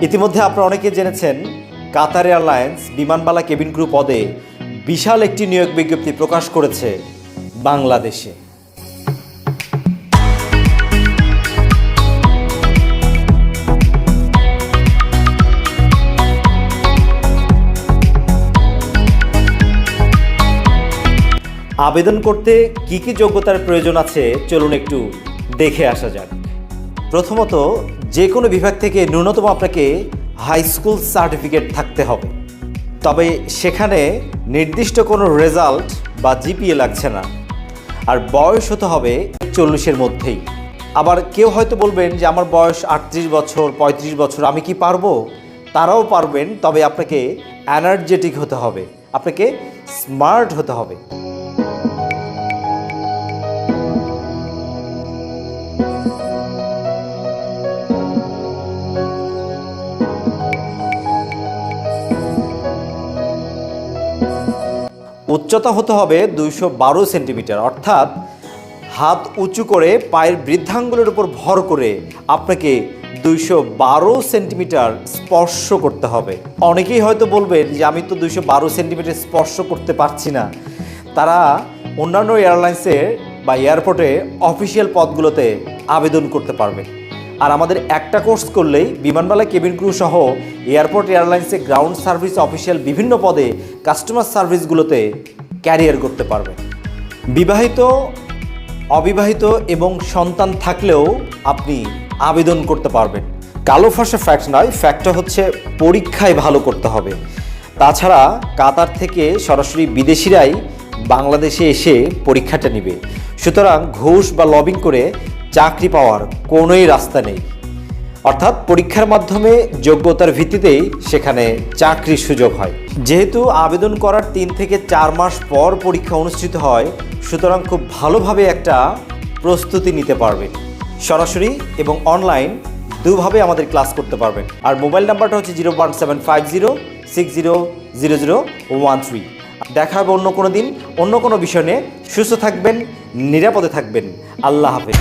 ইতিমধ্যে আপনারা অনেকে জেনেছেন কাতার এয়ারলাইন্স বিমানবালা কেবিন ক্রু পদে বিশাল একটি নিয়োগ বিজ্ঞপ্তি প্রকাশ করেছে বাংলাদেশে। আবেদন করতে কি কি যোগ্যতার প্রয়োজন আছে চলুন একটু দেখে আসা যাক। প্রথমত, যে কোনো বিভাগ থেকে ন্যূনতম আপনাকে হাই স্কুল সার্টিফিকেট থাকতে হবে, তবে সেখানে নির্দিষ্ট কোনো রেজাল্ট বা জিপিএ লাগছে না। আর বয়স হতে হবে 40-এর মধ্যেই। আবার কেউ হয়তো বলবেন যে আমার বয়স 38 বছর 35 বছর, আমি কি পারবো? তারাও পারবেন, তবে আপনাকে এনার্জেটিক হতে হবে, আপনাকে স্মার্ট হতে হবে। উচ্চতা হতে হবে 212 সেন্টিমিটার, অর্থাৎ হাত উঁচু করে পায়ের বৃদ্ধাঙ্গুলের উপর ভর করে আপনাকে 212 সেন্টিমিটার স্পর্শ করতে হবে। অনেকেই হয়তো বলবেন যে আমি তো 212 সেন্টিমিটার স্পর্শ করতে পারছি না। তারা অন্যান্য এয়ারলাইন্সের বা এয়ারপোর্টে অফিসিয়াল পদগুলোতে আবেদন করতে পারবেন। আর আমাদের একটা কোর্স করলেই বিমানবালা কেবিন ক্রু সহ এয়ারপোর্ট এয়ারলাইন্সে গ্রাউন্ড সার্ভিস অফিসিয়াল বিভিন্ন পদে কাস্টমার সার্ভিসগুলোতে ক্যারিয়ার করতে পারবেন। বিবাহিত, অবিবাহিত এবং সন্তান থাকলেও আপনি আবেদন করতে পারবেন। কালো ফাঁসা ফ্যাক্ট নয়, ফ্যাক্টটা হচ্ছে পরীক্ষায় ভালো করতে হবে। তাছাড়া কাতার থেকে সরাসরি বিদেশিরাই বাংলাদেশে এসে পরীক্ষাটা নেবে, সুতরাং ঘুষ বা লবিং করে চাকরি পাওয়ার কোনোই রাস্তা নেই। অর্থাৎ পরীক্ষার মাধ্যমে যোগ্যতার ভিত্তিতেই সেখানে চাকরির সুযোগ হয়। যেহেতু আবেদন করার 3 থেকে 4 মাস পর পরীক্ষা অনুষ্ঠিত হয়, সুতরাং খুব ভালোভাবে একটা প্রস্তুতি নিতে পারবেন। সরাসরি এবং অনলাইন দুভাবে আমাদের ক্লাস করতে পারবেন। আর মোবাইল নাম্বারটা হচ্ছে 01750600013। দেখা হবে অন্য কোনো দিন অন্য কোনো বিষয় নিয়ে। সুস্থ থাকবেন, নিরাপদে থাকবেন। আল্লাহ হাফেজ।